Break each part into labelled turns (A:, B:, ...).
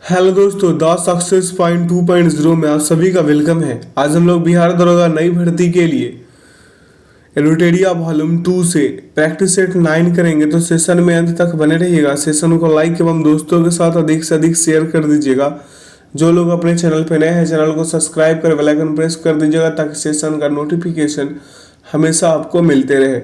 A: Hello दोस्तों, the success point 2.0 में आप सभी का वेलकम है। आज हम लोग बिहार दरोगा नई भर्ती के लिए एलोटेरिया वॉल्यूम 2 से प्रैक्टिस सेट 9 करेंगे, तो सेशन में अंत तक बने रहिएगा। सेशन को लाइक एवं दोस्तों के साथ अधिक से अधिक शेयर कर दीजिएगा। जो लोग अपने चैनल पर नए हैं, चैनल को सब्सक्राइब कर बेल आइकन प्रेस कर दीजिएगा ताकि सेशन का नोटिफिकेशन हमेशा आपको मिलते रहे।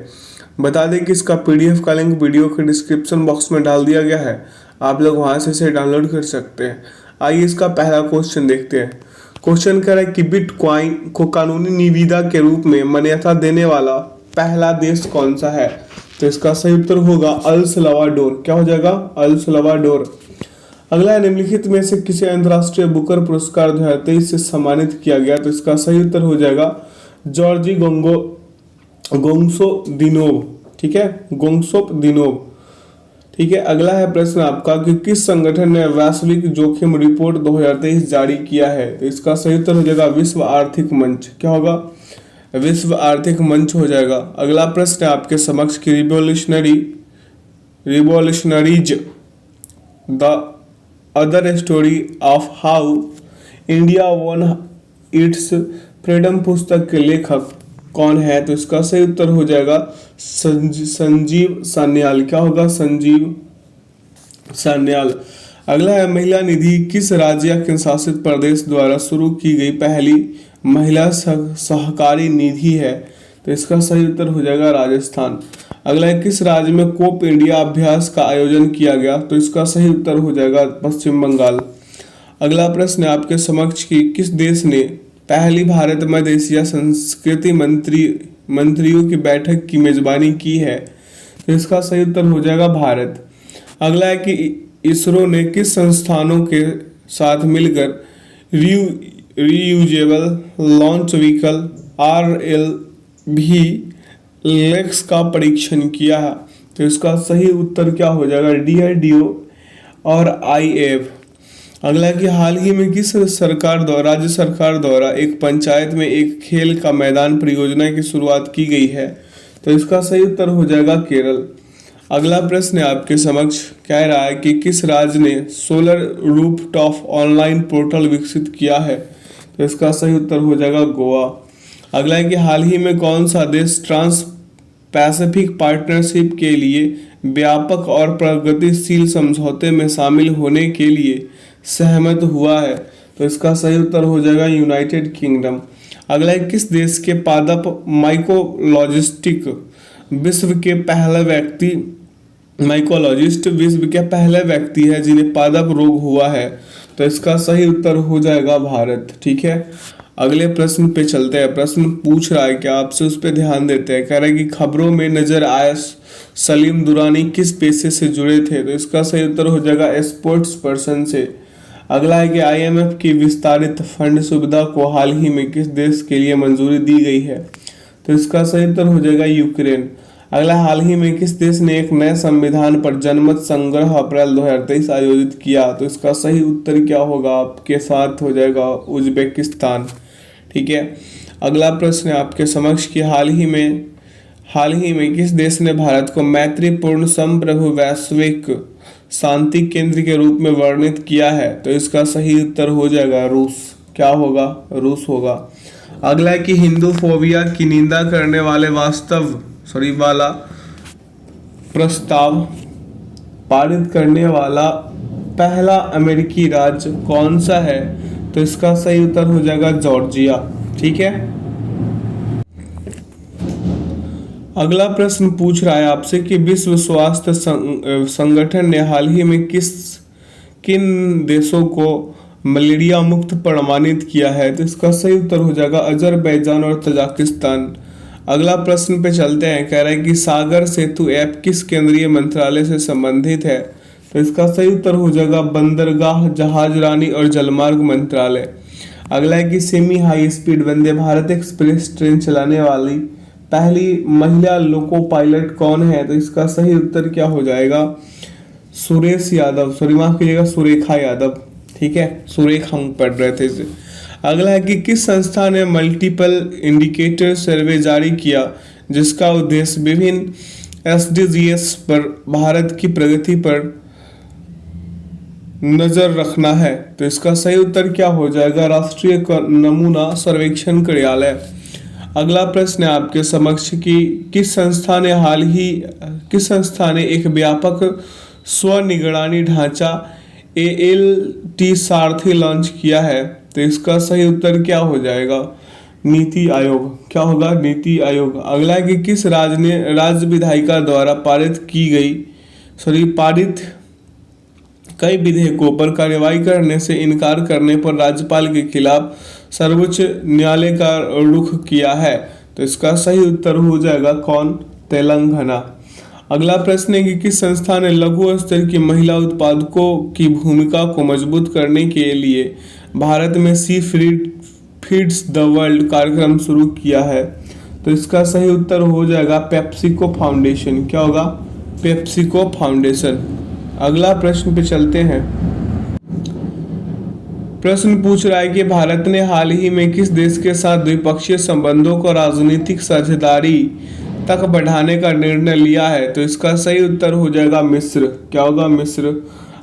A: बता दें कि इसका पीडीएफ का लिंक वीडियो के डिस्क्रिप्शन बॉक्स में डाल दिया गया है, आप लोग वहां से इसे डाउनलोड कर सकते हैं। आइए इसका पहला क्वेश्चन देखते हैं। क्वेश्चन कह रहा है कि बिटकॉइन को कानूनी निविदा के रूप में मान्यता देने वाला पहला देश कौन सा है? तो इसका सही उत्तर होगा अल सल्वाडोर। क्या हो जाएगा? El Salvador. अगला है, निम्नलिखित में से किसे अंतर्राष्ट्रीय बुकर पुरस्कार 2023 से सम्मानित किया गया? तो इसका सही उत्तर हो जाएगा जॉर्जी गोंगसो दिनोव। ठीक है, गोंगसोप दिनोव। ठीक है, अगला है प्रश्न आपका कि किस संगठन ने वैश्विक जोखिम रिपोर्ट 2023 जारी किया है? तो इसका सही उत्तर हो जाएगा विश्व आर्थिक मंच। क्या होगा? विश्व आर्थिक मंच हो जाएगा। अगला प्रश्न है आपके समक्ष कि revolutionaries the other story of how India one it's freedom पुस्तक के लेखक कौन है? तो इसका सही उत्तर हो जाएगा संजीव सान्याल। क्या होगा? संजीव सान्याल। अगला है, महिला निधि किस राज्य या केंद्र शासित प्रदेश द्वारा शुरू की गई पहली महिला सहकारी निधि है? तो इसका सही उत्तर हो जाएगा राजस्थान। अगला है, किस राज्य में कोप इंडिया अभ्यास का आयोजन किया गया? तो इसका सही उत्तर हो जाएगा पश्चिम बंगाल। अगला प्रश्न है आपके समक्ष कि किस देश ने पहली भारत मध्य एशिया संस्कृति मंत्रियों की बैठक की मेजबानी की है? तो इसका सही उत्तर हो जाएगा भारत। अगला है कि इसरो ने किस संस्थानों के साथ मिलकर रीयूजेबल लॉन्च व्हीकल RLV का परीक्षण किया है? तो इसका सही उत्तर क्या हो जाएगा? DRDO और IAF। अगला कि हाल ही में किस राज्य सरकार द्वारा एक पंचायत में एक खेल का मैदान परियोजना की शुरुआत की गई है? तो इसका सही उत्तर हो जाएगा केरल। अगला प्रश्न आपके समक्ष कह रहा है कि किस राज्य ने सोलर रूफटॉप ऑनलाइन पोर्टल विकसित किया है? तो इसका सही उत्तर हो जाएगा गोवा। अगला है कि हाल ही में कौन सा देश ट्रांस पैसिफिक पार्टनरशिप के लिए व्यापक और प्रगतिशील समझौते में शामिल होने के लिए सहमत हुआ है? तो इसका सही उत्तर हो जाएगा यूनाइटेड किंगडम। अगला है, किस देश के पादप माइकोलॉजिस्ट विश्व के पहले व्यक्ति है जिन्हें पादप रोग हुआ है? तो इसका सही उत्तर हो जाएगा भारत। ठीक है, अगले प्रश्न पे चलते हैं। प्रश्न पूछ रहा है कि आपसे उस पर ध्यान देते हैं। कह रहा है कि खबरों में नजर आए सलीम दुरानी किस पेशे से जुड़े थे? तो इसका सही उत्तर हो जाएगा स्पोर्ट्स पर्सन से। अगला है कि IMF की विस्तारित फंड सुविधा को हाल ही में किस देश के लिए मंजूरी दी गई है? तो इसका सही उत्तर हो जाएगा यूक्रेन। अगला, हाल ही में किस देश ने एक नए संविधान पर जनमत संग्रह अप्रैल 2023 आयोजित किया? तो इसका सही उत्तर क्या होगा? आपके साथ हो जाएगा उज्बेकिस्तान। ठीक है, अगला प्रश्न है आपके समक्ष कि हाल ही में किस देश ने भारत को मैत्रीपूर्ण संप्रभु वैश्विक शांति केंद्र के रूप में वर्णित किया है? तो इसका सही उत्तर हो जाएगा रूस। क्या होगा? रूस होगा। अगला है कि हिंदू फोबिया की निंदा करने वाले वाला प्रस्ताव पारित करने वाला पहला अमेरिकी राज्य कौन सा है? तो इसका सही उत्तर हो जाएगा जॉर्जिया। ठीक है, अगला प्रश्न पूछ रहा है आपसे कि विश्व स्वास्थ्य संगठन ने हाल ही में किन देशों को मलेरिया मुक्त प्रमाणित किया है? तो इसका सही उत्तर हो जाएगा अजरबैजान और तजाकिस्तान। अगला प्रश्न पे चलते हैं। कह रहा है कि सागर सेतु ऐप किस केंद्रीय मंत्रालय से संबंधित है? तो इसका सही उत्तर हो जाएगा बंदरगाह, जहाजरानी और जलमार्ग मंत्रालय। अगला है कि semi high speed Vande Bharat express train चलाने वाली पहली महिला लोको पायलट कौन है? तो इसका सही उत्तर क्या हो जाएगा? सुरेखा यादव। ठीक है, सुरेखा हम पढ़ रहे थे इसे। अगला है कि किस संस्था ने मल्टीपल इंडिकेटर सर्वे जारी किया जिसका उद्देश्य विभिन्न SDGs पर भारत की प्रगति पर नजर रखना है? तो इसका सही उत्तर क्या हो जाएगा? राष्ट्रीय नमूना सर्वेक्षण कार्यालय। अगला प्रश्न है आपके समक्ष कि किस संस्था ने एक व्यापक स्वनिगरानी ढांचा ALT सारथी लॉन्च किया है? तो इसका सही उत्तर क्या हो जाएगा? नीति आयोग। क्या होगा? नीति आयोग। अगला है कि किस राज्य विधायिका द्वारा पारित कई विधेयकों पर कार्रवाई करने से इनकार करने पर राज्यपाल के खिलाफ सर्वोच्च न्यायालय का रुख किया है? तो इसका सही उत्तर हो जाएगा कौन? तेलंगाना। अगला प्रश्न है कि किस संस्था ने लघु स्तर की महिला उत्पादकों की भूमिका को मजबूत करने के लिए भारत में सी फीड्स द वर्ल्ड कार्यक्रम शुरू किया है? तो इसका सही उत्तर हो जाएगा पेप्सिको फाउंडेशन। क्या होगा? PepsiCo foundation. अगला प्रश्न पे चलते हैं। प्रश्न पूछ रहा है कि भारत ने हाल ही में किस देश के साथ द्विपक्षीय संबंधों को राजनीतिक साझेदारी तक बढ़ाने का निर्णय लिया है? तो इसका सही उत्तर हो जाएगा मिस्र। क्या होगा? मिस्र।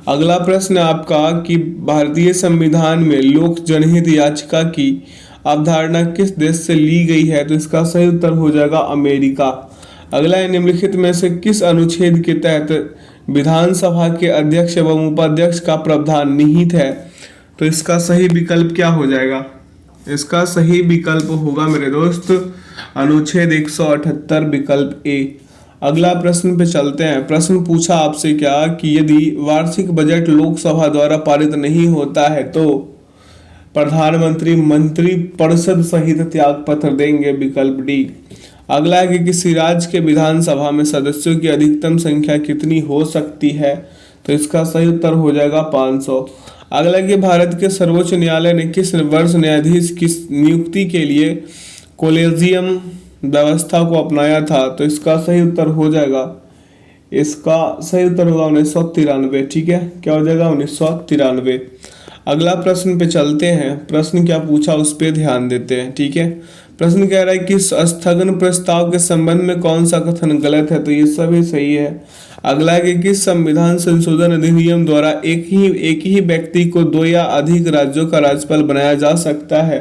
A: अगला प्रश्न आपका कि भारतीय संविधान में लोक जनहित याचिका की अवधारणा किस देश से ली गई है? तो इसका सही उत्तर हो जाएगा अमेरिका। अगला है निम्नलिखित में से किस अनुच्छेद के तहत विधानसभा के अध्यक्ष एवं उपाध्यक्ष का प्रावधान निहित है? तो इसका सही विकल्प क्या हो जाएगा? इसका सही विकल्प होगा मेरे दोस्त अनुच्छेद 178 विकल्प ए। अगला प्रश्न पे चलते हैं। प्रश्न पूछा आपसे क्या कि यदि वार्षिक बजट लोकसभा द्वारा पारित नहीं होता है तो प्रधानमंत्री मंत्रिपरिषद सहित त्याग पत्र देंगे? विकल्प डी। अगला है कि किसी राज्य के विधानसभा में सदस्यों की अधिकतम संख्या कितनी हो सकती है? तो इसका सही उत्तर हो जाएगा 500। अगला कि भारत के सर्वोच्च न्यायालय ने किस वर्ष न्यायाधीश की नियुक्ति के लिए कोलेजियम व्यवस्था को अपनाया था? तो इसका सही उत्तर हो जाएगा, इसका सही उत्तर होगा 1993। ठीक है, क्या हो जाएगा? 1993। अगला प्रश्न पे चलते हैं। प्रश्न क्या पूछा उस पे ध्यान देते हैं। ठीक है, प्रश्न कह रहा है कि स्थगन प्रस्ताव के संबंध में कौन सा कथन गलत है? तो ये सभी सही है। अगला है कि किस संविधान संशोधन अधिनियम द्वारा एक ही व्यक्ति को 2 या अधिक राज्यों का राज्यपाल बनाया जा सकता है?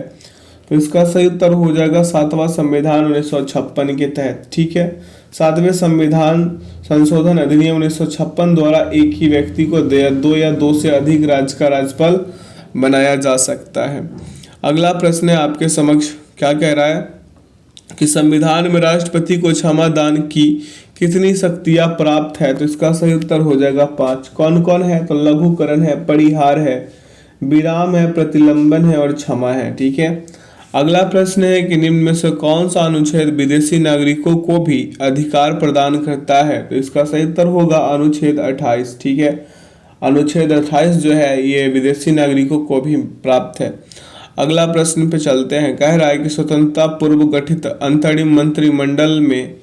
A: तो इसका सही उत्तर हो जाएगा 7वां संविधान 1956 के तहत। ठीक है, 7वें संविधान संशोधन अधिनियम 1956 द्वारा एक ही व्यक्ति को 2 या 2 से अधिक राज्य का राज्यपाल बनाया जा सकता है। अगला प्रश्न है आपके समक्ष, क्या कह रहा है कि संविधान में राष्ट्रपति को क्षमा दान की कितनी शक्तियां प्राप्त है? तो इसका सही उत्तर हो जाएगा 5। कौन कौन है? तो लघुकरण है, परिहार है, विराम है, प्रतिलंबन है और क्षमा है। ठीक है, अगला प्रश्न है कि निम्न में से कौन सा अनुच्छेद विदेशी नागरिकों को भी अधिकार प्रदान करता है? तो इसका सही उत्तर होगा अनुच्छेद 28। ठीक है, अनुच्छेद 28 जो है ये विदेशी नागरिकों को भी प्राप्त है। अगला प्रश्न पे चलते हैं। कह रहा है कि स्वतंत्रता पूर्व गठित अंतरिम मंत्रिमंडल में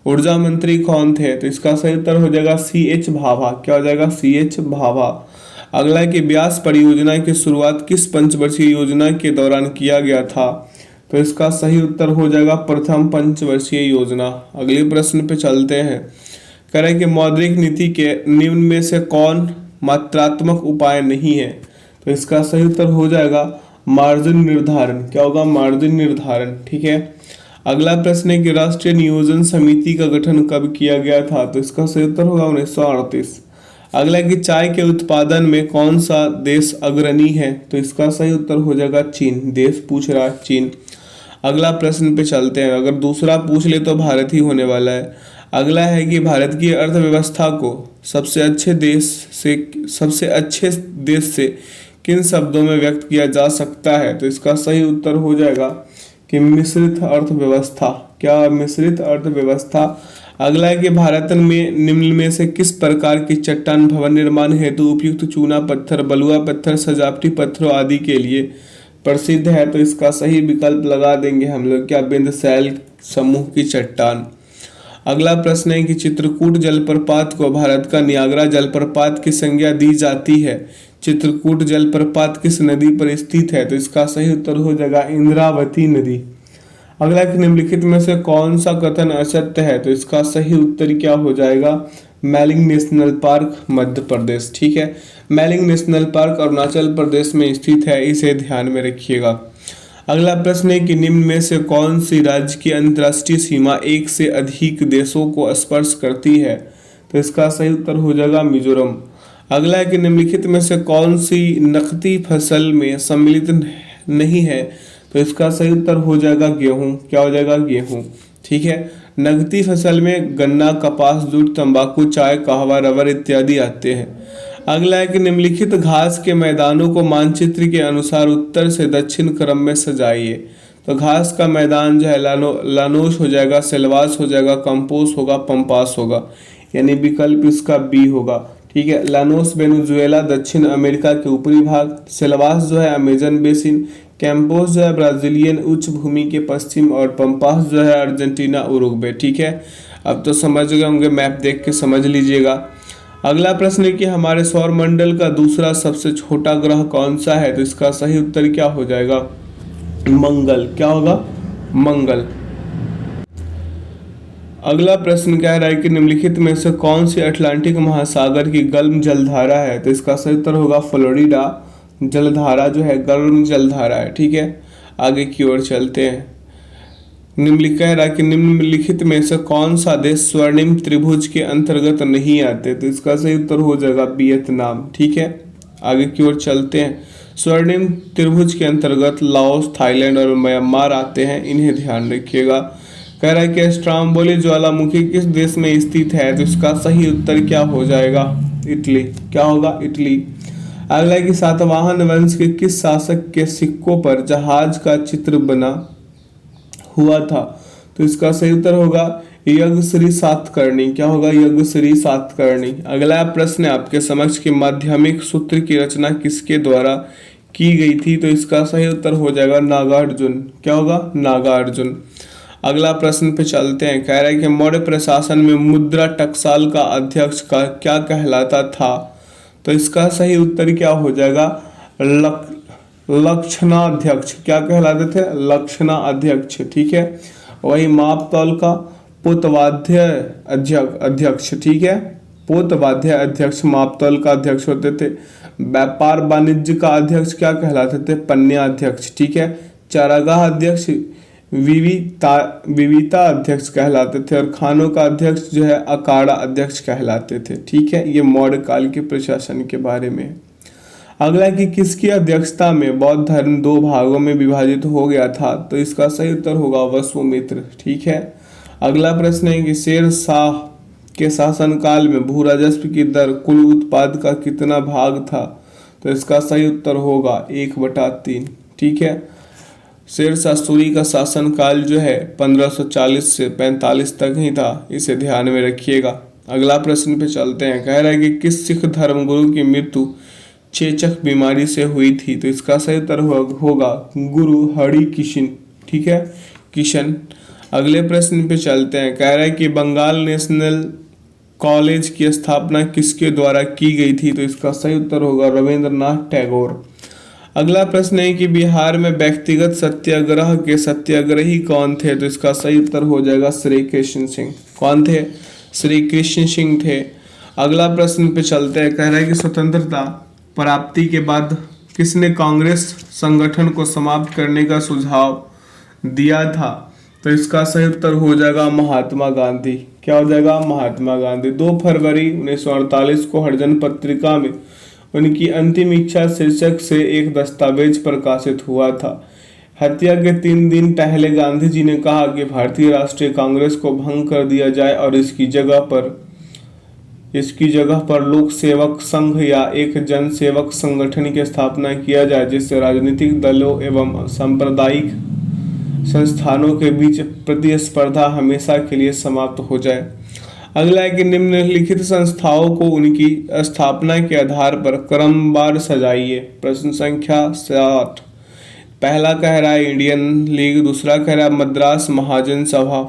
A: ऊर्जा मंत्री कौन थे? तो इसका सही उत्तर हो जाएगा CH भाभा। क्या हो जाएगा? CH भाभा। अगला है कि व्यास परियोजना की शुरुआत किस पंचवर्षीय योजना के दौरान किया गया था? तो इसका सही उत्तर हो जाएगा प्रथम पंचवर्षीय योजना। अगले प्रश्न पे चलते हैं। कह रहे हैं कि मौद्रिक नीति के निम्न में से कौन मात्रात्मक उपाय नहीं है? तो इसका सही उत्तर हो जाएगा मार्जिन निर्धारण। क्या होगा? मार्जिन निर्धारण। ठीक है, अगला प्रश्न है कि राष्ट्रीय नियोजन समिति का गठन कब किया गया था? तो इसका सही उत्तर होगा 1938। अगला कि चाय के उत्पादन में कौन सा देश अग्रणी है? तो इसका सही उत्तर हो जाएगा चीन। देश पूछ रहा है चीन। अगला प्रश्न पे चलते हैं। अगर दूसरा पूछ ले तो भारत ही होने वाला है। अगला है कि भारत की अर्थव्यवस्था को सबसे अच्छे देश से किन शब्दों में व्यक्त किया जा सकता है? तो इसका सही उत्तर हो जाएगा कि मिश्रित अर्थव्यवस्था। क्या? मिश्रित अर्थव्यवस्था। अगला है कि भारत में निम्न में से किस प्रकार की चट्टान भवन निर्माण हेतु उपयुक्त चूना पत्थर, बलुआ पत्थर, सजावटी पत्थरों आदि के लिए प्रसिद्ध है? तो इसका सही विकल्प लगा देंगे हम लोग, क्या? विंध्यशैल समूह की चट्टान। अगला प्रश्न है कि चित्रकूट जलप्रपात को भारत का नियाग्रा जलप्रपात की संज्ञा दी जाती है। चित्रकूट जलप्रपात किस नदी पर स्थित है? तो इसका सही उत्तर हो जाएगा इंद्रावती नदी। अगला कि निम्नलिखित में से कौन सा कथन असत्य है? तो इसका सही उत्तर क्या हो जाएगा? Mailing national park Madhya Pradesh. ठीक है, mailing national park Arunachal Pradesh में स्थित है, इसे ध्यान में रखिएगा। अगला प्रश्न है कि निम्न में से कौन सी राज्य की अंतर्राष्ट्रीय सीमा एक से अधिक देशों को स्पर्श करती है? तो इसका सही उत्तर हो जाएगा मिजोरम। अगला है कि निम्नलिखित में से कौन सी नकदी फसल में सम्मिलित नहीं है? तो इसका सही उत्तर हो जाएगा गेहूं। क्या हो जाएगा? गेहूं। ठीक है, नकदी फसल में गन्ना, कपास, जूट, तंबाकू, चाय, कहवा, रबर इत्यादि आते हैं। अगला है कि निम्नलिखित घास के मैदानों को मानचित्र के अनुसार उत्तर से दक्षिण क्रम में सजाइए। तो घास का मैदान जो है लानोस हो जाएगा, सेल्वास हो जाएगा, कंपोस होगा, पंपास होगा, यानी विकल्प इसका बी होगा। ठीक है, लानोस वेनेजुएला दक्षिण अमेरिका के ऊपरी भाग, सेल्वास जो है अमेजन बेसिन, कैंपोस जो है ब्राजीलियन उच्च भूमि के पश्चिम, और पंपास जो है अर्जेंटीना उरुग्वे। ठीक है, अब तो समझ गए होंगे, मैप देख के समझ लीजिएगा। अगला प्रश्न है कि हमारे सौर मंडल का दूसरा सबसे छोटा ग्रह कौन सा है? तो इसका सही उत्तर क्या हो जाएगा? मंगल। क्या होगा? मंगल। अगला प्रश्न कह रहा है कि निम्नलिखित में से कौन सी अटलांटिक महासागर की गर्म जलधारा है? तो इसका सही उत्तर होगा फ्लोरिडा जलधारा जो है गर्म जलधारा है। ठीक है, आगे की ओर चलते हैं। निम्नलिखित कह रहा है कि निम्नलिखित में से कौन सा देश स्वर्णिम त्रिभुज के अंतर्गत नहीं आते? तो इसका सही उत्तर हो जाएगा वियतनाम। ठीक है, आगे की ओर चलते हैं। स्वर्णिम त्रिभुज के अंतर्गत लाओस, थाईलैंड और म्यांमार आते हैं, इन्हें ध्यान रखिएगा। कह रहा है कि स्ट्रोम्बोली ज्वालामुखी किस देश में स्थित है? तो इसका सही उत्तर क्या हो जाएगा? इटली। क्या होगा? इटली। अगला है कि सातवाहन वंश के किस शासक के सिक्कों पर जहाज का चित्र बना हुआ था? तो इसका सही उत्तर होगा यज्ञश्री सातकर्णी। क्या होगा? यज्ञश्री सातकर्णी। अगला प्रश्न है आपके समक्ष कि माध्यमिक सूत्र की रचना किसके द्वारा की गई थी? तो इसका सही उत्तर हो जाएगा नागार्जुन। क्या होगा? नागार्जुन। अगला प्रश्न पे चलते हैं। कह रहा है कि मौर्य प्रशासन में मुद्रा टकसाल का अध्यक्ष का क्या कहलाता था? तो इसका सही उत्तर क्या हो जाएगा? लक्षणाध्यक्ष। क्या कहलाते थे? लक्षणाध्यक्ष। ठीक है, वही मापतौल का पोतवाद्य अध्यक्ष। ठीक है, पोतवाद्य अध्यक्ष मापतौल का अध्यक्ष होते थे। व्यापार वाणिज्य का अध्यक्ष क्या कहलाते थे? पन्याध्यक्ष। ठीक है, चारागाह अध्यक्ष विविता अध्यक्ष कहलाते थे, और खानों का अध्यक्ष जो है अखाड़ा अध्यक्ष कहलाते थे। ठीक है, ये मौर्य काल के प्रशासन के बारे में। अगला कि किसकी अध्यक्षता में बौद्ध धर्म दो भागों में विभाजित हो गया था? तो इसका सही उत्तर होगा वसुमित्र। ठीक है, अगला प्रश्न है कि शेर शाह के शासनकाल में भू राजस्व की दर कुल उत्पाद का कितना भाग था? तो इसका सही उत्तर होगा 1/3। ठीक है, शेर शाह सूरी का शासनकाल जो है 1540 से 45 तक ही था, इसे ध्यान में रखिएगा। अगला प्रश्न पे चलते हैं। कह रहा है कि किस सिख धर्मगुरु की मृत्यु चेचक बीमारी से हुई थी? तो इसका सही उत्तर होगा गुरु हरि किशन। ठीक है, किशन। अगले प्रश्न पे चलते हैं। कह रहा है कि बंगाल नेशनल कॉलेज की स्थापना किसके द्वारा की गई थी? तो इसका सही उत्तर होगा रविंद्रनाथ टैगोर। अगला प्रश्न है कि बिहार में व्यक्तिगत सत्याग्रह के सत्याग्रही कौन थे? तो इसका सही उत्तर हो जाएगा श्री कृष्ण सिंह। कौन थे? श्री कृष्ण सिंह थे। अगला प्रश्न पे चलते हैं। कह रहा है कि स्वतंत्रता प्राप्ति के बाद किसने कांग्रेस संगठन को समाप्त करने का सुझाव दिया था? तो इसका सही उत्तर हो जाएगा महात्मा गांधी। क्या हो जाएगा? महात्मा गांधी। 2 फरवरी 1948 को हरिजन पत्रिका में उनकी अंतिम इच्छा शीर्षक से एक दस्तावेज प्रकाशित हुआ था। हत्या के 3 दिन पहले गांधी जी ने कहा कि भारतीय राष्ट्रीय कांग्रेस को भंग कर दिया जाए और इसकी जगह पर लोक सेवक संघ या एक जन सेवक संगठन की स्थापना किया जाए, जिससे राजनीतिक दलों एवं सांप्रदायिक संस्थानों के बीच प्रतिस्पर्धा हमेशा के लिए समाप्त हो जाए। अगला है कि निम्नलिखित संस्थाओं को उनकी स्थापना के आधार पर क्रमवार सजाइए। प्रश्न संख्या 7। पहला कह रहा है इंडियन लीग, दूसरा कह रहा है मद्रास महाजन सभा,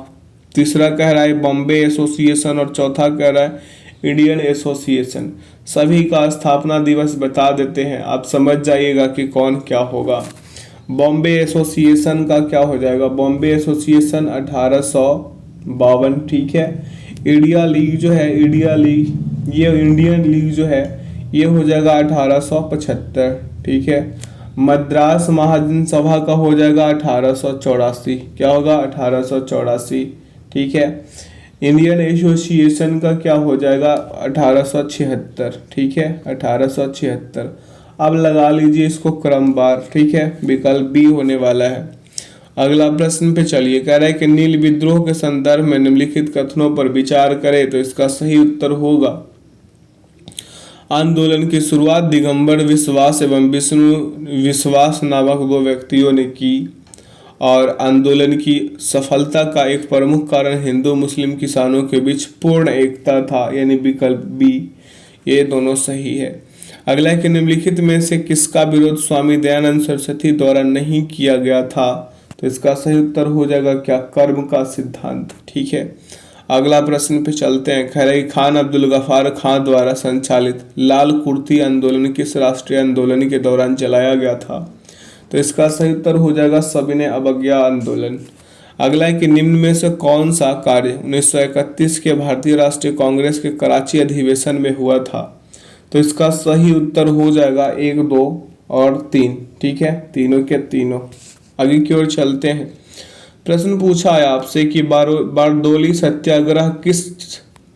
A: तीसरा कह रहा है बॉम्बे एसोसिएशन, और चौथा कह रहा है इंडियन एसोसिएशन। सभी का स्थापना दिवस बता देते हैं, आप समझ जाइएगा कि कौन क्या होगा। बॉम्बे एसोसिएशन का क्या हो जाएगा? बॉम्बे एसोसिएशन 1852। ठीक है, इंडिया लीग जो है, इंडिया लीग, ये इंडियन लीग जो है ये हो जाएगा 1875, ठीक है। मद्रास महाजन सभा का हो जाएगा 1884, क्या होगा 1884, ठीक है। इंडियन एसोसिएशन का क्या हो जाएगा 1876, ठीक है 1876। अब लगा लीजिए इसको क्रमवार, ठीक है, विकल्प बी होने वाला है। अगला प्रश्न पे चलिए, कह रहा है कि नील विद्रोह के संदर्भ में निम्नलिखित कथनों पर विचार करें, तो इसका सही उत्तर होगा आंदोलन की शुरुआत दिगंबर विश्वास एवं विष्णु विश्वास नामक दो व्यक्तियों ने की, और आंदोलन की सफलता का एक प्रमुख कारण हिंदू मुस्लिम किसानों के बीच पूर्ण एकता था, यानी विकल्प बी, ये दोनों सही है। अगला है कि निम्नलिखित में से किसका विरोध स्वामी दयानंद सरस्वती द्वारा नहीं किया गया था, तो इसका सही उत्तर हो जाएगा क्या, कर्म का सिद्धांत, ठीक है। अगला प्रश्न पे चलते हैं, कह रहे खान अब्दुल गफ्फार खान द्वारा संचालित लाल कुर्ती आंदोलन किस राष्ट्रीय आंदोलन के दौरान चलाया गया था, तो इसका सही उत्तर हो जाएगा सविनय अवज्ञा आंदोलन। अगला है कि निम्न में से कौन सा कार्य 1931 के भारतीय राष्ट्रीय कांग्रेस के कराची अधिवेशन में हुआ था, तो इसका सही उत्तर हो जाएगा 1, 2 और 3, ठीक है, तीनों के तीनों। आगे की ओर चलते हैं। प्रश्न पूछा है आपसे कि बारडोली सत्याग्रह किस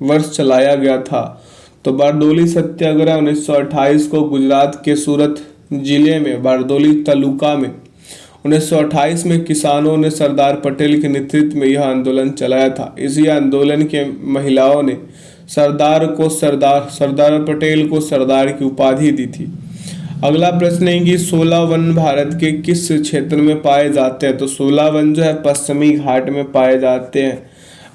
A: वर्ष चलाया गया था, तो बारडोली सत्याग्रह 1928 को गुजरात के सूरत जिले में बारडोली तालुका में 1928 में किसानों ने सरदार पटेल के नेतृत्व में यह आंदोलन चलाया था। इसी आंदोलन के महिलाओं ने सरदार पटेल को सरदार की उपाधि दी थी। अगला प्रश्न है कि 16 वन भारत के किस क्षेत्र में पाए जाते हैं, तो 16 वन जो है पश्चिमी घाट में पाए जाते हैं।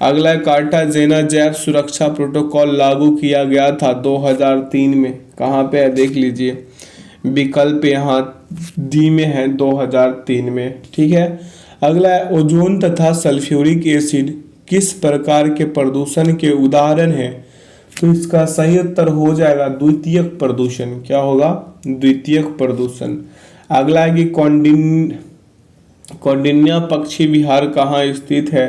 A: अगला कार्टाजेना जैव सुरक्षा प्रोटोकॉल लागू किया गया था 2003 में, कहाँ पे है देख लीजिए, विकल्प यहाँ डी में है 2003 में, ठीक है। अगला है ओजोन तथा सल्फ्यूरिक एसिड किस प्रकार के प्रदूषण के उदाहरण है, तो इसका सही उत्तर हो जाएगा द्वितीयक प्रदूषण, क्या होगा द्वितीयक प्रदूषण। अगला है कि कौंडिन्या पक्षी विहार कहाँ स्थित है,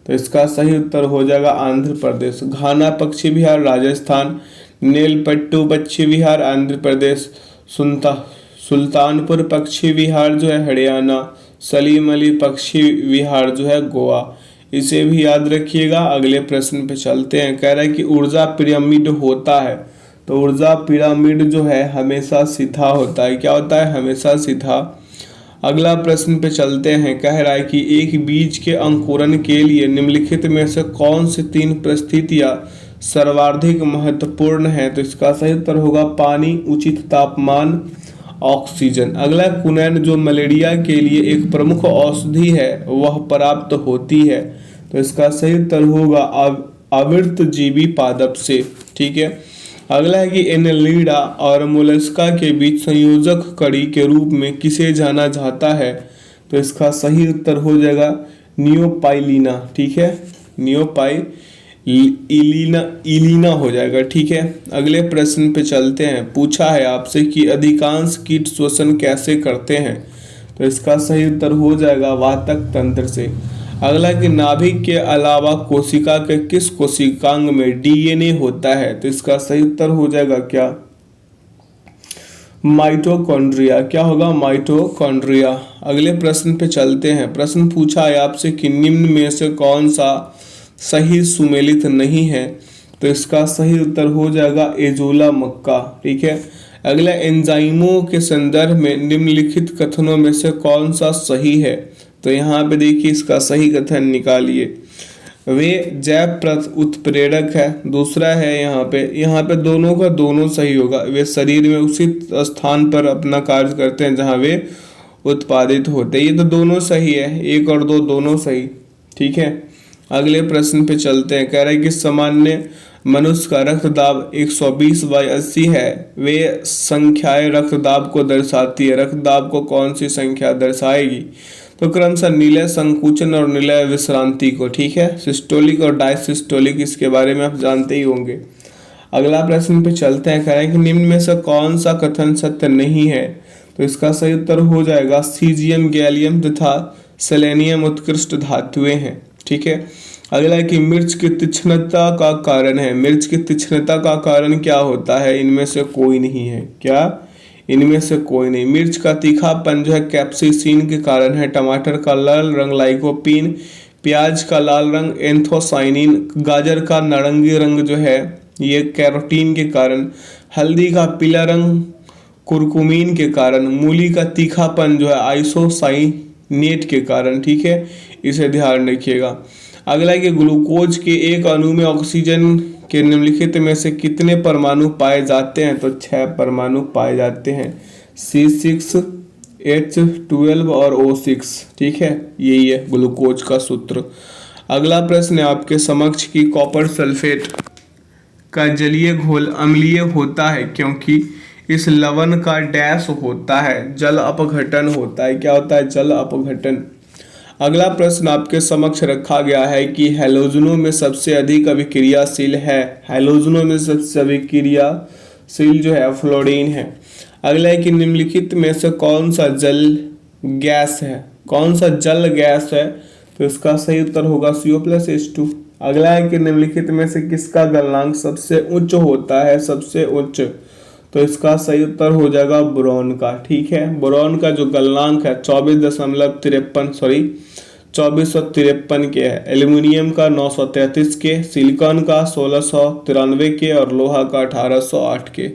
A: तो इसका सही उत्तर हो जाएगा आंध्र प्रदेश। घाना पक्षी विहार राजस्थान, नेलपट्टू पक्षी विहार आंध्र प्रदेश, सुल्तानपुर पक्षी विहार जो है हरियाणा, सलीम अली पक्षी विहार जो है गोवा, इसे भी याद रखिएगा। अगले प्रश्न पे चलते हैं, कह रहा है कि ऊर्जा पिरामिड होता है, तो ऊर्जा पिरामिड जो है हमेशा सीधा होता है, क्या होता है हमेशा सीधा। अगला प्रश्न पे चलते हैं, कह रहा है कि एक बीज के अंकुरण के लिए निम्नलिखित में से कौन सी 3 परिस्थितियां सर्वाधिक महत्वपूर्ण है, तो इसका सही उत्तर होगा पानी, उचित तापमान, ऑक्सीजन। अगला कुनैन जो मलेरिया के लिए एक प्रमुख औषधि है वह प्राप्त होती है, तो इसका सही उत्तर होगा आवृतजीवी पादप से, ठीक है। अगला है कि एनेलिडा और मोलस्का के बीच संयोजक कड़ी के रूप में किसे जाना जाता है, तो इसका सही उत्तर हो जाएगा नियोपाइलिना, ठीक है, इलीना हो जाएगा, ठीक है। अगले प्रश्न पे चलते हैं, पूछा है आपसे कि अधिकांश कीट श्वसन कैसे करते हैं, तो इसका सही उत्तर हो जाएगा वातक तंत्र से। अगला कि नाभिक के अलावा कोशिका के किस कोशिकांग में डीएनए होता है, तो इसका सही उत्तर हो जाएगा क्या माइटोकॉन्ड्रिया, क्या होगा माइटोकॉन्ड्रिया। अगले प्रश्न पे चलते हैं, प्रश्न पूछा है आपसे कि निम्न में से कौन सा सही सुमेलित नहीं है, तो इसका सही उत्तर हो जाएगा एजोला मक्का, ठीक है। अगला एंजाइमों के संदर्भ में निम्नलिखित कथनों में से कौन सा सही है, तो यहाँ पे देखिए इसका सही कथन निकालिए, वे जैव उत्प्रेरक है। दूसरा है यहाँ पे दोनों का दोनों सही होगा, वे शरीर में उसी स्थान पर अपना कार्य करते हैं जहाँ वे उत्पादित होते हैं, ये तो दोनों सही है, 1 और 2 दोनों सही, ठीक है। अगले प्रश्न पे चलते हैं, कह रहा है कि सामान्य मनुष्य का रक्तदाब 120/80 है, वे संख्याएं रक्तदाब को दर्शाती है, रक्तदाब को कौन सी संख्या दर्शाएगी, तो क्रमशः निलय संकुचन और निलय विश्रांति को, ठीक है। सिस्टोलिक और डायसिस्टोलिक इसके बारे में आप जानते ही होंगे। अगला प्रश्न पे चलते हैं, कह रहे हैं कि निम्न में से कौन सा कथन सत्य नहीं है, तो इसका सही उत्तर हो जाएगा सीजियम, गैलियम तथा सेलेनियम उत्कृष्ट धातुएं हैं, ठीक है। अगला है कि मिर्च की तीक्ष्णता का कारण है। मिर्च की तीक्ष्णता का कारण क्या होता है? इनमें से कोई नहीं है। क्या? इनमें से कोई नहीं। मिर्च का तीखापन जो है कैप्सिसिन के कारण है। टमाटर का लाल रंग लाइकोपीन, प्याज का लाल रंग एंथोसाइनिन, गाजर का नारंगी रंग जो है ये कैरोटीन के कारण, हल्दी का पीला रंग कुरकुमीन के कारण, मूली का तीखापन जो है आइसोसाइनेट के कारण। ठीक है, इसे ध्यान रखिएगा। अगला है कि ग्लूकोज के एक अणु में ऑक्सीजन के निम्नलिखित में से कितने परमाणु पाए जाते हैं? तो 6 परमाणु पाए जाते हैं, C6, H12 और O6। ठीक है, यही है ग्लूकोज का सूत्र। अगला प्रश्न है आपके समक्ष कि कॉपर सल्फेट का जलीय घोल अम्लीय होता है क्योंकि इस लवण का डैश होता है, जल अपघटन होता है। क्या होता है? जल अपघटन। अगला प्रश्न आपके समक्ष रखा गया है कि हैलोजनों में सबसे अधिक अभिक्रियाशील है। हैलोजनों में सबसे अभिक्रियाशील जो है फ्लोरीन है। अगला है कि निम्नलिखित में से कौन सा जल गैस है? कौन सा जल गैस है? तो इसका सही उत्तर होगा CO+H2। अगला है कि निम्नलिखित में से किसका गलनांक सबसे उच्च होता है? सबसे उच्च, तो इसका सही उत्तर हो जाएगा बोरॉन का। ठीक है, बोरॉन का जो गलनांक है 2453 के है। एल्यूमिनियम का 933 के, सिलिकॉन का 1693 के और लोहा का 1808 के।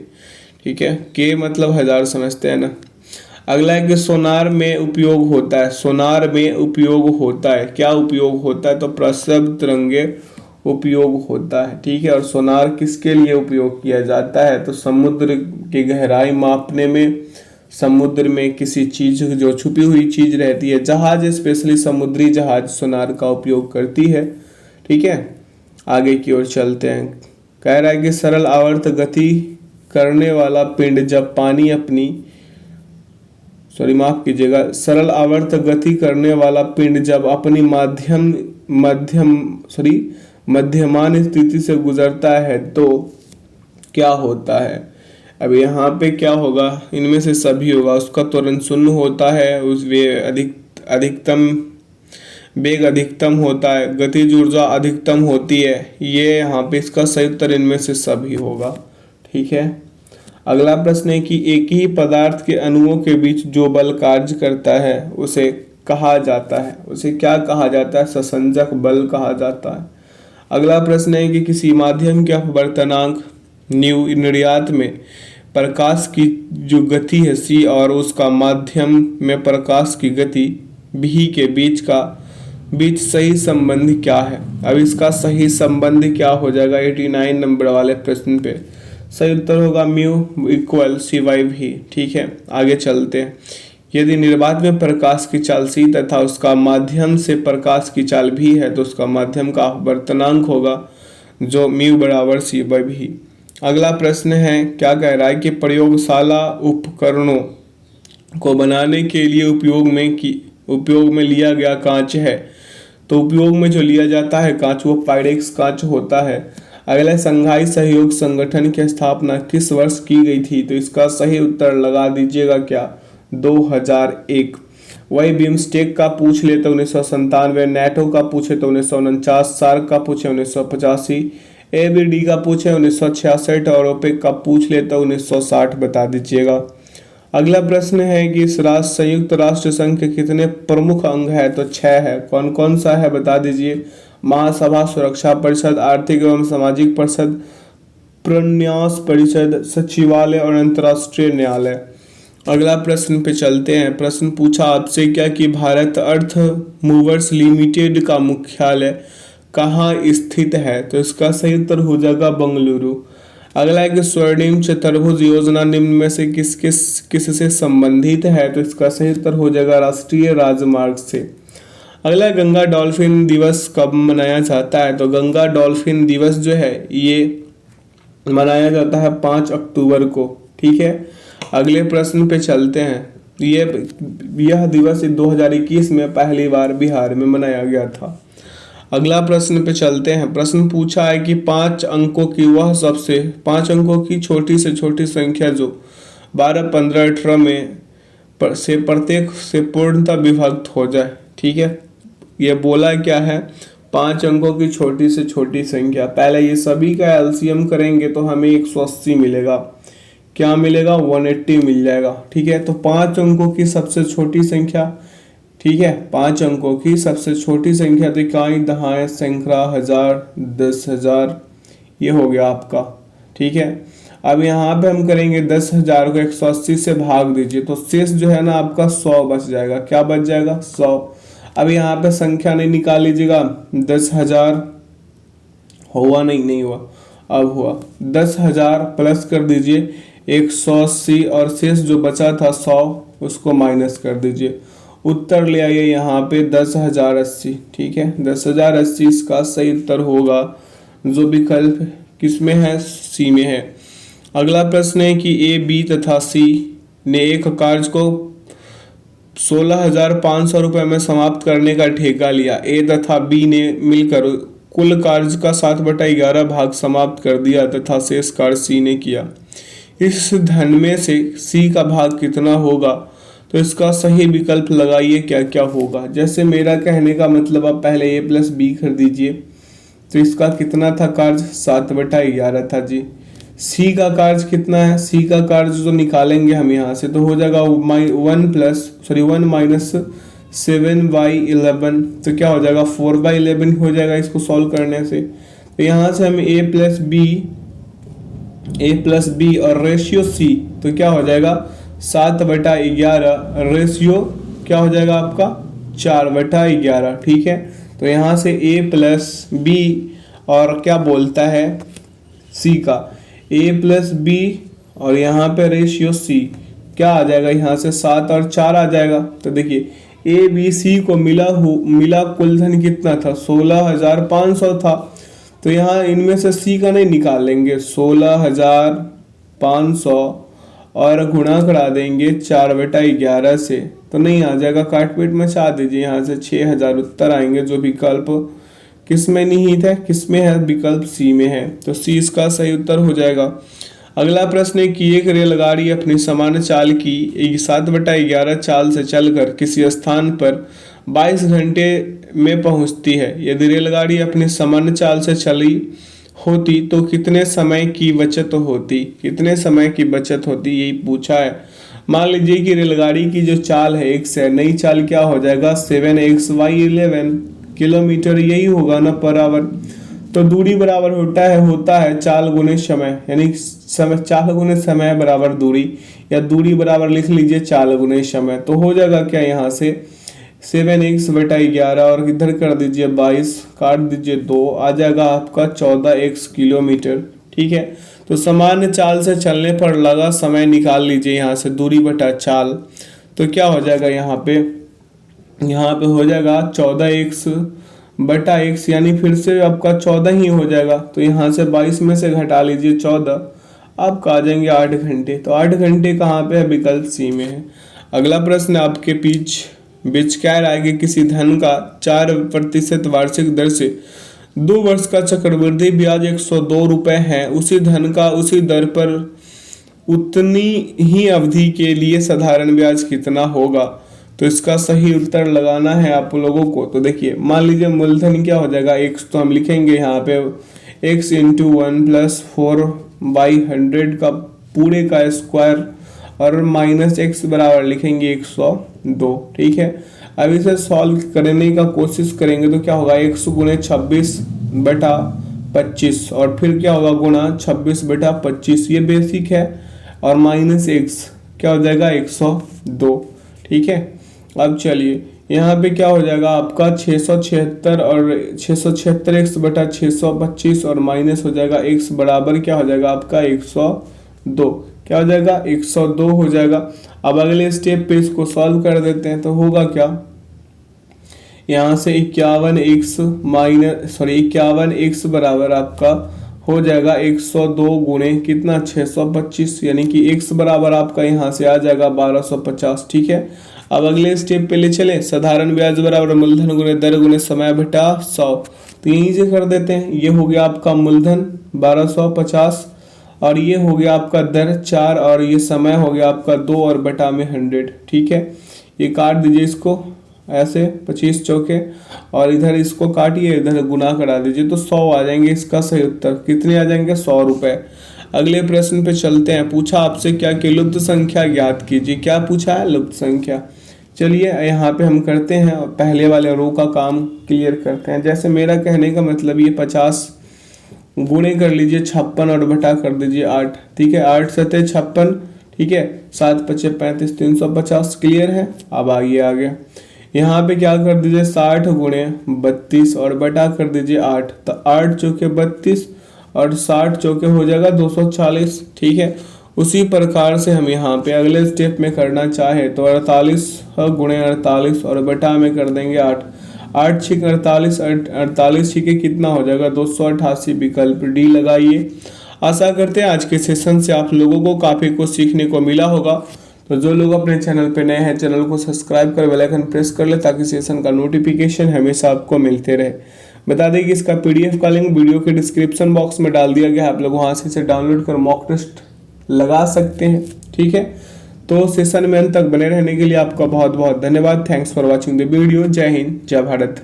A: ठीक है, के मतलब 1000 समझते हैं ना। अगला है कि सोनार में उपयोग होता है। सोनार में उपयोग होता है, क्या उपयोग होता है? तो प्रसव तरंगे उपयोग होता है। ठीक है, और सोनार किसके लिए उपयोग किया जाता है? तो समुद्र की गहराई मापने में, समुद्र में किसी चीज जो छुपी हुई चीज रहती है, जहाज स्पेशली समुद्री जहाज सोनार का उपयोग करती है। ठीक है, आगे की ओर चलते हैं। कह रहा है कि सरल आवर्त गति करने वाला पिंड जब पानी अपनी माफ कीजिएगा, सरल आवर्त गति करने वाला पिंड जब अपनी मध्यमान स्थिति से गुजरता है तो क्या होता है? अब यहाँ पे क्या होगा? इनमें से सभी होगा। उसका त्वरण शून्य होता है, उस वे अधिकतम वेग अधिकतम होता है, गतिज ऊर्जा अधिकतम होती है। ये यहाँ पे इसका सही उत्तर इनमें से सभी होगा। ठीक है, अगला प्रश्न है कि एक ही पदार्थ के अणुओं के बीच जो बल कार्य करता है उसे कहा जाता है, उसे क्या कहा जाता है? ससंजक बल कहा जाता है। अगला प्रश्न है कि किसी माध्यम के अपवर्तनांक निर्यात में प्रकाश की जो गति है c और उसका माध्यम में प्रकाश की गति v के बीच सही संबंध क्या है? अब इसका सही संबंध क्या हो जाएगा 89 नंबर वाले प्रश्न पे? सही उत्तर होगा μ=c/v। ठीक है, आगे चलते हैं। यदि निर्वात में प्रकाश की चाल c तथा उसका माध्यम से प्रकाश की चाल v है तो उसका माध्यम का अपवर्तनांक होगा जो μ=c/v। अगला प्रश्न है, क्या कह रहा है कि प्रयोगशाला उपकरणों को बनाने के लिए उपयोग में लिया गया कांच है। तो उपयोग में जो लिया जाता है कांच वो पायरेक्स कांच होता है। अगला, संघाई सहयोग संगठन की स्थापना किस वर्ष की गई थी? तो इसका सही उत्तर लगा दीजिएगा क्या? 2001। वही बिम्स्टेक का पूछ ले तो 1997, नेटो का पूछे तो 1949, सार्क का पूछे 1985, एबीडी का पूछे 1966 और ओपेक का पूछ ले तो 1960 बता दीजिएगा। अगला प्रश्न है कि इस संयुक्त राष्ट्र संघ के कितने प्रमुख अंग है? तो 6 है। कौन कौन सा है बता दीजिए? महासभा, सुरक्षा परिषद, आर्थिक एवं सामाजिक परिषद, प्रन्यास परिषद, सचिवालय और अंतर्राष्ट्रीय न्यायालय। अगला प्रश्न पे चलते हैं। प्रश्न पूछा आपसे क्या कि भारत अर्थ मूवर्स लिमिटेड का मुख्यालय कहाँ स्थित है? तो इसका सही उत्तर हो जाएगा बेंगलुरु। अगला है कि स्वर्णिम चतुर्भुज योजना निम्न में से किससे संबंधित है? तो इसका सही उत्तर हो जाएगा राष्ट्रीय राजमार्ग से। अगला, गंगा डॉल्फिन दिवस कब मनाया जाता है? तो गंगा डॉल्फिन दिवस जो है ये मनाया जाता है 5 अक्टूबर को। ठीक है, अगले प्रश्न पे चलते हैं। यह दिवस 2021 में पहली बार बिहार में मनाया गया था। अगला प्रश्न पे चलते हैं। प्रश्न पूछा है कि 5 अंकों की छोटी से छोटी संख्या जो 12, 15, 18 में प्रत्येक से पूर्णतः विभक्त हो जाए। ठीक है, ये बोला क्या है? 5 अंकों की छोटी से छोटी संख्या। पहले ये सभी का एलसीएम करेंगे तो हमें 180 मिलेगा। क्या मिलेगा? 180 मिल जाएगा। ठीक है, तो 5 अंकों की सबसे छोटी संख्या, ठीक है, 5 अंकों की सबसे छोटी संख्या तो इकाई, दहाई, सैकड़ा, हजार, 10,000, ये हो गया आपका। ठीक है, अब यहाँ पे हम करेंगे 10,000 को 180 से भाग दीजिए तो शेष जो है ना आपका 100 बच जाएगा। क्या बच जाएगा? 100। अब यहाँ पे संख्या नहीं निकाल लीजिएगा। 10,000 हुआ? नहीं हुआ, अब हुआ। 10,000 प्लस कर दीजिए 180 और शेष जो बचा था 100 उसको माइनस कर दीजिए। उत्तर ले आइए यहाँ पे 10,080। ठीक है, 10,080 इसका सही उत्तर होगा, जो विकल्प किसमें है? सी में है। अगला प्रश्न है कि ए, बी तथा सी ने एक कार्य को 16,500 रुपये में समाप्त करने का ठेका लिया। ए तथा बी ने मिलकर कुल कार्य का 7/11 भाग समाप्त कर दिया तथा शेष कार्य सी ने किया। इस धन में से सी का भाग कितना होगा? तो इसका सही विकल्प लगाइए क्या क्या होगा। जैसे मेरा कहने का मतलब, आप पहले ए प्लस बी कर दीजिए तो इसका कितना था कार्य? 7/11 था जी। सी का कार्य कितना है? सी का कार्य जो निकालेंगे हम यहाँ से तो हो जाएगा 1 माइनस 7/11, तो क्या हो जाएगा? 4/11 हो जाएगा इसको सॉल्व करने से। तो यहाँ से हम ए प्लस बी और रेशियो सी, तो क्या हो जाएगा? 7/11, रेशियो क्या हो जाएगा आपका? 4/11। ठीक है, तो यहाँ से ए प्लस बी और क्या बोलता है सी का, ए प्लस बी और यहाँ पे रेशियो सी, क्या आ जाएगा? यहाँ से 7 और 4 आ जाएगा। तो देखिए ए बी सी को मिला कुल धन कितना था? 16,500 था। तो यहाँ इनमें से सी का नहीं निकालेंगे, 16,500 और गुणा करा देंगे 4/11 से, तो नहीं आ जाएगा। काट पीट मचा दीजिए, यहाँ से 6,000 उत्तर आएंगे, जो विकल्प किस में निहित है? किस में है? विकल्प सी में है, तो सी इसका सही उत्तर हो जाएगा। अगला प्रश्न है कि एक रेलगाड़ी अपनी सामान्य चाल की 7/11 चाल से चलकर किसी स्थान पर 22 घंटे में पहुंचती है। यदि रेलगाड़ी अपनी सामान्य चाल से चली होती तो कितने समय की बचत होती? कितने समय की बचत होती, यही पूछा है। मान लीजिए कि रेलगाड़ी की जो चाल है x है, नई चाल क्या हो जाएगा? 7x/11 किलोमीटर, यही होगा ना पर आवर। तो दूरी बराबर होता है चाल गुने समय, यानी समय, चाल गुने समय बराबर दूरी, या दूरी बराबर लिख लीजिए चाल गुने समय। तो हो जाएगा क्या? यहाँ से 7x/11 और इधर कर दीजिए 22, काट दीजिए 2, आ जाएगा आपका 14x किलोमीटर। ठीक है, तो सामान्य चाल से चलने पर लगा समय निकाल लीजिए यहाँ से, दूरी बटा चाल, तो क्या हो जाएगा? यहाँ पे हो जाएगा 14x/x, यानी फिर से आपका 14 ही हो जाएगा। तो यहाँ से 22 में से घटा लीजिए 14, आपका आ जाएंगे 8 घंटे। तो 8 घंटे कहाँ पे है? विकल्प सी में है। अगला प्रश्न आपके बीच क्या आएगी? किसी धन का 4% वार्षिक दर से 2 वर्ष का चक्रवृद्धि ब्याज 102 रुपए है। उसी धन का उसी दर पर उतनी ही अवधि के लिए साधारण ब्याज कितना होगा? तो इसका सही उत्तर लगाना है आप लोगों को। तो देखिए, मान लीजिए मूलधन क्या हो जाएगा? x, तो हम लिखेंगे यहाँ पे x × 1 + 4/100 का पूरे का स्क्वायर और माइनस x बराबर लिखेंगे 102। ठीक है, अब इसे सॉल्व करने का कोशिश करेंगे तो क्या होगा? x × 26/25 और फिर क्या होगा? गुणा 26/25, ये बेसिक है, और माइनस x क्या हो जाएगा? 102। ठीक है, अब चलिए यहाँ पे क्या हो जाएगा आपका 676 और 676x/625 और माइनस हो जाएगा x बराबर क्या हो जाएगा आपका? 102। क्या हो जाएगा? 102 हो जाएगा। अब अगले स्टेप पे इसको सॉल्व कर देते हैं तो होगा क्या? यहाँ से 51x बराबर आपका हो जाएगा 102 गुणे कितना? 625, यानी कि x बराबर आपका यहाँ से आ जाएगा 1250। ठीक है, अब अगले स्टेप पे ले चले। साधारण ब्याज बराबर मूलधन गुणे दर गुणे समय बटा 100, तो यहीं से कर देते हैं। ये हो गया आपका मूलधन 1250 और ये हो गया आपका दर 4 और ये समय हो गया आपका 2 और बटा में 100। ठीक है, ये काट दीजिए इसको, ऐसे 25 चौके, और इधर इसको काटिए, इधर गुना करा दीजिए तो 100 आ जाएंगे। इसका सही उत्तर कितने आ जाएंगे? 100 रुपए। अगले प्रश्न पे चलते हैं। पूछा आपसे क्या कि लुप्त संख्या ज्ञात कीजिए। क्या पूछा है? लुप्त संख्या। चलिए यहाँ पे हम करते हैं, पहले वाले रो का काम क्लियर करते हैं। जैसे मेरा कहने का मतलब ये 50 गुणे कर लीजिए 56 और बटा कर दीजिए 8। ठीक है, 8 सते 56, ठीक है, 7 पचे 35, 350। क्लियर है? अब आगे यहाँ पे क्या कर दीजिए 60 गुणे 32 और बटा कर दीजिए 8। तो 8 चौके 32 और 60 चौके हो जाएगा 240। ठीक है, उसी प्रकार से हम यहाँ पे अगले स्टेप में करना चाहे तो 48 गुणे 48 और बटा में कर देंगे 8। 8 छिक 48, 48 छिके कितना हो जाएगा? 288। विकल्प डी लगाइए। आशा करते हैं आज के सेशन से आप लोगों को काफ़ी कुछ सीखने को मिला होगा। तो जो लोग अपने चैनल पे नए हैं, चैनल को सब्सक्राइब कर बेल आइकन प्रेस कर ले ताकि सेशन का नोटिफिकेशन हमेशा आपको मिलते रहे। बता दें कि इसका पीडीएफ का लिंक वीडियो के डिस्क्रिप्शन बॉक्स में डाल दिया गया है। आप लोग वहाँ से इसे डाउनलोड कर मॉक टेस्ट लगा सकते हैं। ठीक है, तो सेशन में अंत तक बने रहने के लिए आपका बहुत बहुत धन्यवाद। Thanks for watching the video. जय हिंद, जय भारत।